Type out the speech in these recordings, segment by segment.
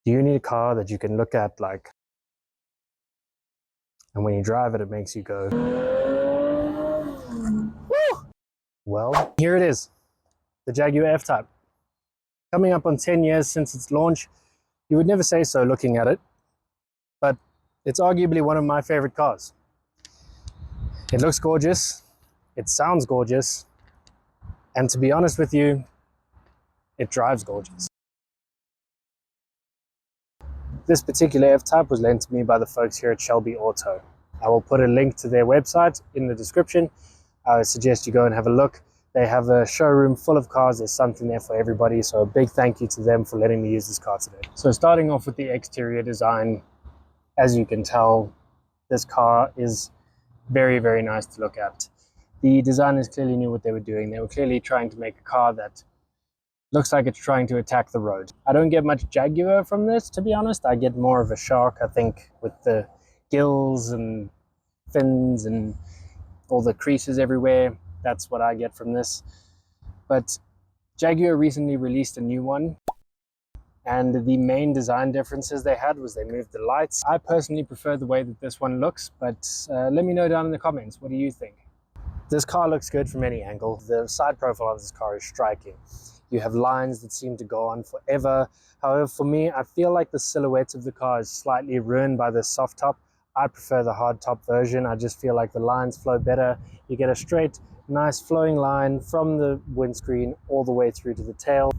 Do you need a car that you can look at like, and when you drive it, it makes you go, woo! Well, here it is, the Jaguar F-type. Coming up on 10 years since its launch. You would never say so looking at it, but it's arguably one of my favorite cars. It looks gorgeous, it sounds gorgeous, and to be honest with you, it drives gorgeous. This particular F-type was lent to me by the folks here at Shelby Auto. I will put a link to their website in the description. I would suggest you go and have a look. They have a showroom full of cars. There's something there for everybody. So a big thank you to them for letting me use this car today. So starting off with the exterior design, as you can tell, this car is very, very nice to look at. The designers clearly knew what they were doing. They were clearly trying to make a car that looks like it's trying to attack the road. I don't get much Jaguar from this, to be honest. I get more of a shark, I think, with the gills and fins and all the creases everywhere. That's what I get from this. But Jaguar recently released a new one, and the main design differences they had was they moved the lights. I personally prefer the way that this one looks, but let me know down in the comments, what do you think? This car looks good from any angle. The side profile of this car is striking. You have lines that seem to go on forever. However, for me, I feel like the silhouette of the car is slightly ruined by the soft top. I prefer the hard top version. I just feel like the lines flow better. You get a straight, nice flowing line from the windscreen all the way through to the tail.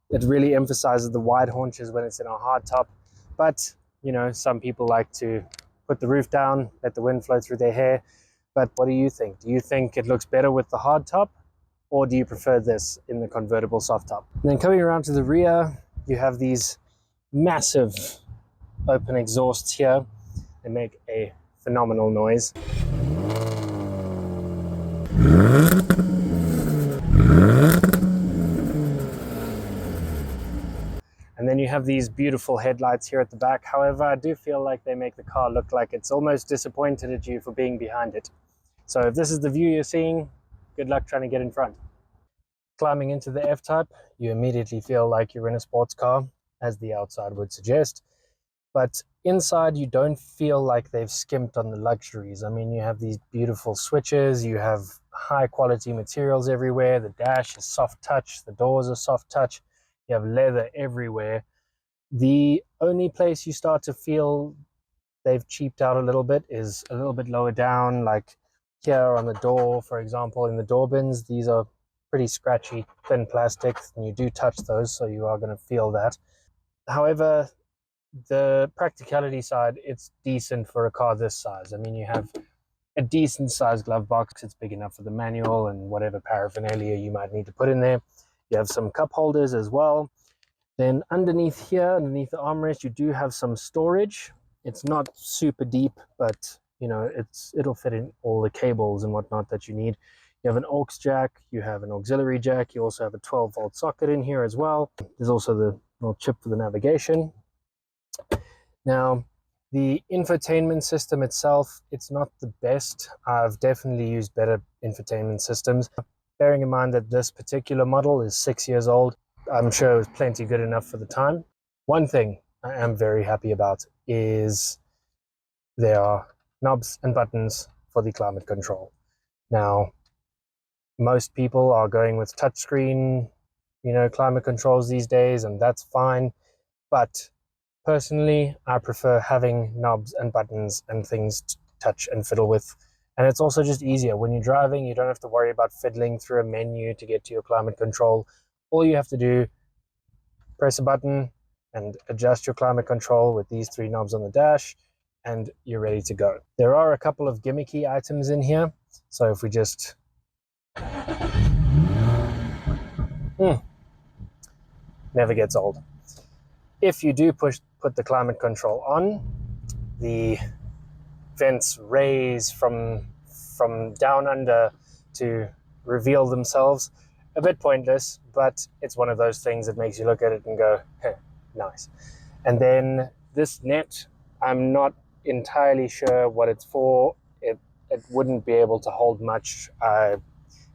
It really emphasizes the wide haunches when it's in a hard top. But, you know, some people like to put the roof down, let the wind flow through their hair. But what do you think? Do you think it looks better with the hard top? Or do you prefer this in the convertible soft top? And then coming around to the rear, you have these massive open exhausts here. They make a phenomenal noise. And then you have these beautiful headlights here at the back. However, I do feel like they make the car look like it's almost disappointed at you for being behind it. So if this is the view you're seeing, good luck trying to get in front. Climbing into the F-type, you immediately feel like you're in a sports car, as the outside would suggest. But inside, you don't feel like they've skimped on the luxuries. I mean, you have these beautiful switches, you have high quality materials everywhere, the dash is soft touch, the doors are soft touch, you have leather everywhere. The only place you start to feel they've cheaped out a little bit is a little bit lower down, like here on the door, for example, in the door bins. These are pretty scratchy, thin plastic, and you do touch those, so you are going to feel that. However, the practicality side, it's decent for a car this size. I mean, you have a decent sized glove box. It's big enough for the manual and whatever paraphernalia you might need to put in there. You have some cup holders as well. Then underneath here, underneath the armrest, you do have some storage. It's not super deep, but you know, it'll fit in all the cables and whatnot that you need. You have an aux jack, you have an auxiliary jack, you also have a 12-volt socket in here as well. There's also the little chip for the navigation. Now, the infotainment system itself, it's not the best. I've definitely used better infotainment systems. Bearing in mind that this particular model is 6 years old, I'm sure it was plenty good enough for the time. One thing I am very happy about is there are knobs and buttons for the climate control. Now, most people are going with touchscreen, you know, climate controls these days, and that's fine. But personally, I prefer having knobs and buttons and things to touch and fiddle with. And it's also just easier. When you're driving, you don't have to worry about fiddling through a menu to get to your climate control. All you have to do, press a button and adjust your climate control with these 3 knobs on the dash, and you're ready to go. There are a couple of gimmicky items in here. So if we just... never gets old. If you do put the climate control on, the vents raise from down under to reveal themselves. A bit pointless, but it's one of those things that makes you look at it and go, hey, nice. And then this net, I'm not entirely sure what it's for. It wouldn't be able to hold much.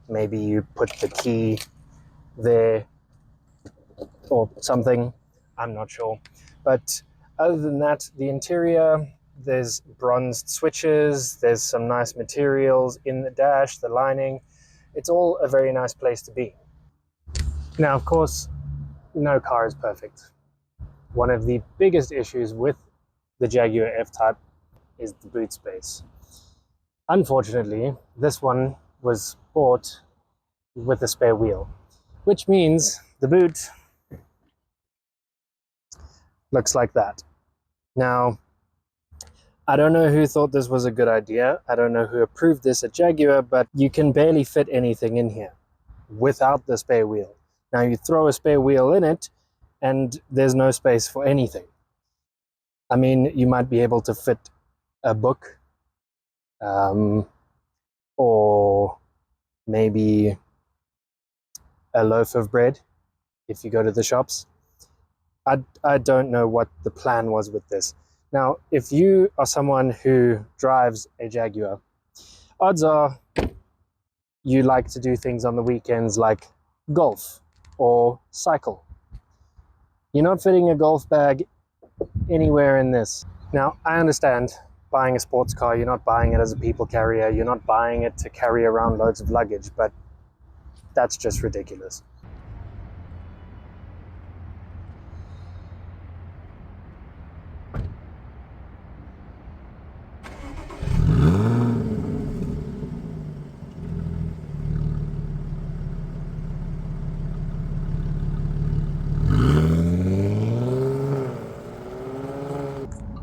Maybe you put the key there or something, I'm not sure. But other than that, the interior, there's bronzed switches, there's some nice materials in the dash, the lining. It's all a very nice place to be. Now, of course, no car is perfect. One of the biggest issues with the Jaguar F-type is the boot space. Unfortunately, this one was bought with a spare wheel, which means the boot looks like that. Now, I don't know who thought this was a good idea. I don't know who approved this at Jaguar, but you can barely fit anything in here without the spare wheel. Now you throw a spare wheel in it and there's no space for anything. I mean, you might be able to fit a book, or maybe a loaf of bread if you go to the shops. I don't know what the plan was with this. Now, if you are someone who drives a Jaguar, odds are you like to do things on the weekends like golf or cycle. You're not fitting a golf bag anywhere in this. Now, I understand buying a sports car, you're not buying it as a people carrier, you're not buying it to carry around loads of luggage, but that's just ridiculous.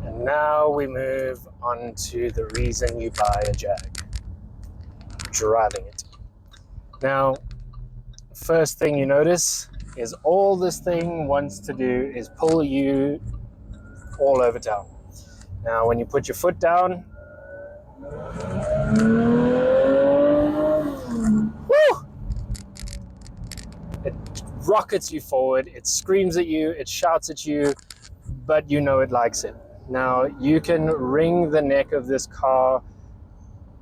And now we move on to the reason you buy a Jag: driving it. Now, first thing you notice is all this thing wants to do is pull you all over town. Now, when you put your foot down, woo, it rockets you forward, it screams at you, it shouts at you, but you know it likes it. Now, you can wring the neck of this car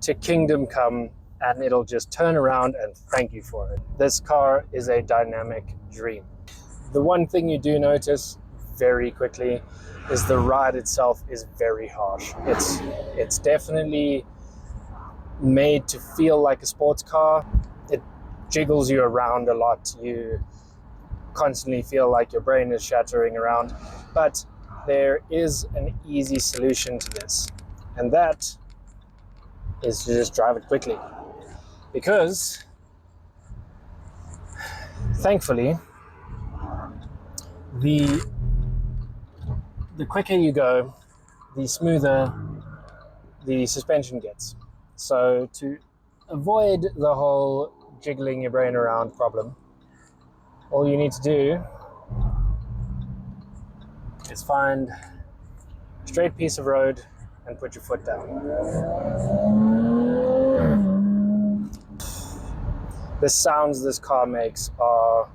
to kingdom come and it'll just turn around and thank you for it. This car is a dynamic dream. The one thing you do notice very quickly is the ride itself is very harsh. It's definitely made to feel like a sports car. It jiggles you around a lot. You constantly feel like your brain is shattering around, but there is an easy solution to this, and that is to just drive it quickly. Because thankfully, the quicker you go, the smoother the suspension gets. So to avoid the whole jiggling your brain around problem, all you need to do is find a straight piece of road and put your foot down. The sounds this car makes are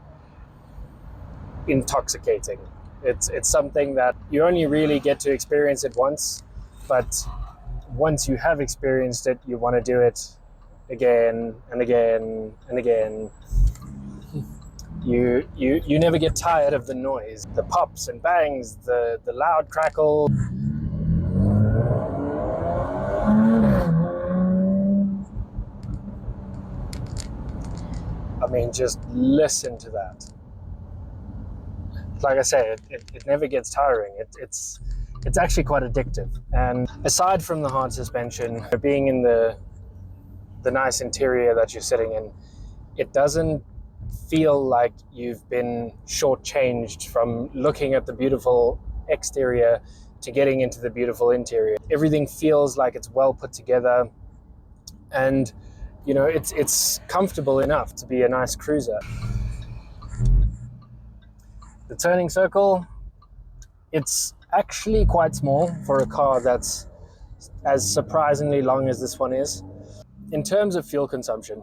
intoxicating. It's something that you only really get to experience it once, but once you have experienced it, you want to do it again and again and again. You never get tired of the noise, the pops and bangs, the loud crackle. I mean, just listen to that. Like I say, it never gets tiring. It's actually quite addictive. And aside from the hard suspension, being in the nice interior that you're sitting in, it doesn't feel like you've been shortchanged from looking at the beautiful exterior to getting into the beautiful interior. Everything feels like it's well put together, and you know, it's comfortable enough to be a nice cruiser. The turning circle, it's actually quite small for a car that's as surprisingly long as this one is. In terms of fuel consumption,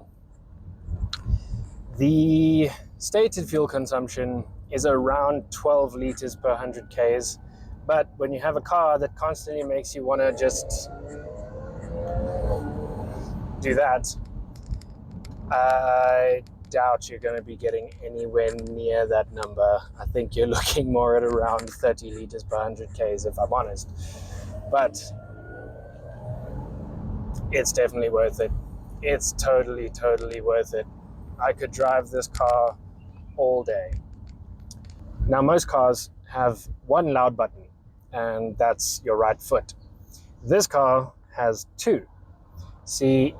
the stated fuel consumption is around 12 liters per 100 Ks, but when you have a car that constantly makes you want to just do that, I doubt you're going to be getting anywhere near that number. I think you're looking more at around 30 liters per 100 Ks, if I'm honest. But it's definitely worth it. It's totally, totally worth it. I could drive this car all day. Now, most cars have one loud button, and that's your right foot. This car has two. See,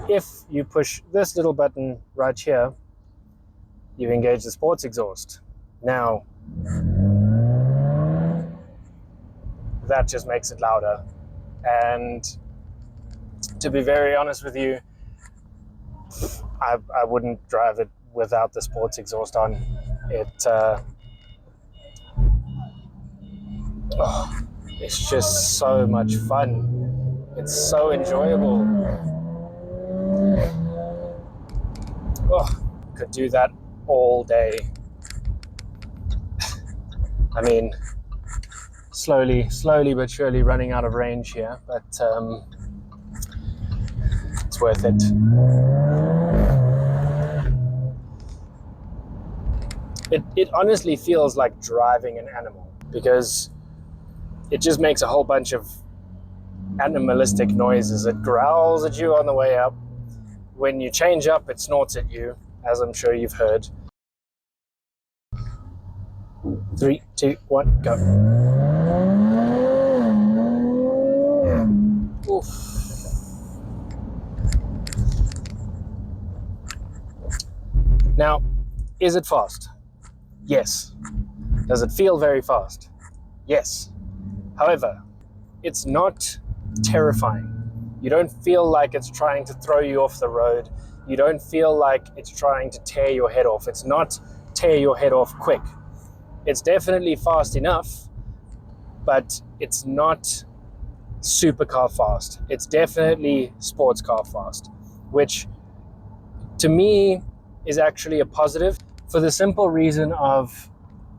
if you push this little button right here, you engage the sports exhaust. Now, that just makes it louder. And to be very honest with you, I wouldn't drive it without the sports exhaust on. It's just so much fun. It's so enjoyable. Could do that all day. I mean, slowly but surely running out of range here, but it's worth it. It honestly feels like driving an animal, because it just makes a whole bunch of animalistic noises. It growls at you on the way up. When you change up, it snorts at you, as I'm sure you've heard. 3, 2, 1, go. Oof. Now, is it fast? Yes. Does it feel very fast? Yes. However, it's not terrifying. You don't feel like it's trying to throw you off the road. You don't feel like it's trying to tear your head off. It's not tear your head off quick. It's definitely fast enough, but it's not supercar fast. It's definitely sports car fast, which to me is actually a positive, for the simple reason of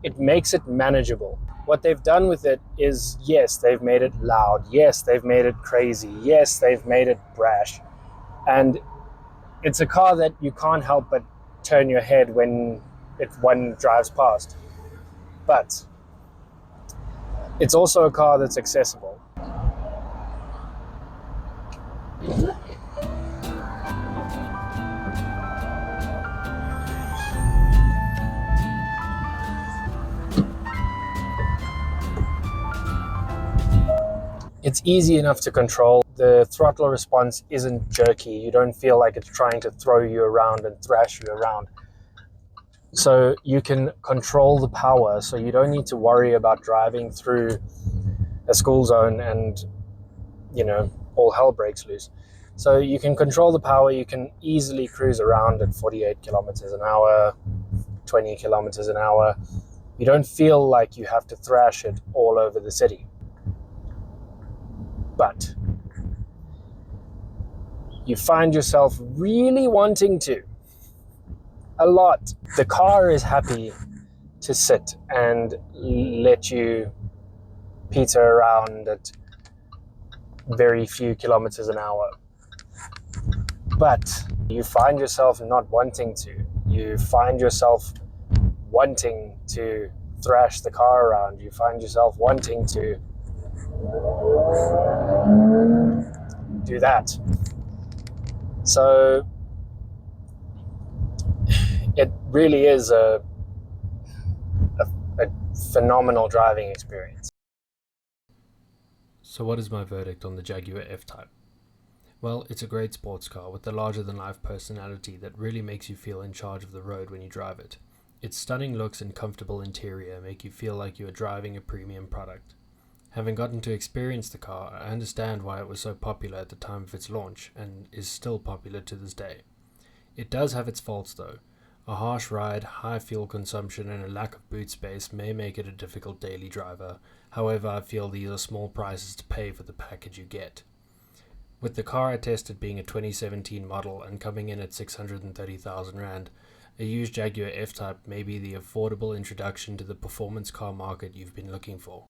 it makes it manageable. What they've done with it is, yes, they've made it loud. Yes, they've made it crazy. Yes, they've made it brash. And it's a car that you can't help but turn your head when one drives past. But it's also a car that's accessible. It's easy enough to control. The throttle response isn't jerky. You don't feel like it's trying to throw you around and thrash you around. So you can control the power, so you don't need to worry about driving through a school zone and, all hell breaks loose. So you can control the power. You can easily cruise around at 48 kilometers an hour, 20 kilometers an hour. You don't feel like you have to thrash it all over the city. But you find yourself really wanting to, a lot. The car is happy to sit and let you peter around at very few kilometers an hour. But you find yourself not wanting to. You find yourself wanting to thrash the car around. You find yourself wanting to do that. So it really is a phenomenal driving experience. So what is my verdict on the Jaguar F-type? Well, it's a great sports car with a larger-than-life personality that really makes you feel in charge of the road when you drive it. Its stunning looks and comfortable interior make you feel like you are driving a premium product. Having gotten to experience the car, I understand why it was so popular at the time of its launch, and is still popular to this day. It does have its faults though. A harsh ride, high fuel consumption, and a lack of boot space may make it a difficult daily driver. However, I feel these are small prices to pay for the package you get. With the car I tested being a 2017 model and coming in at 630,000 Rand, a used Jaguar F-type may be the affordable introduction to the performance car market you've been looking for.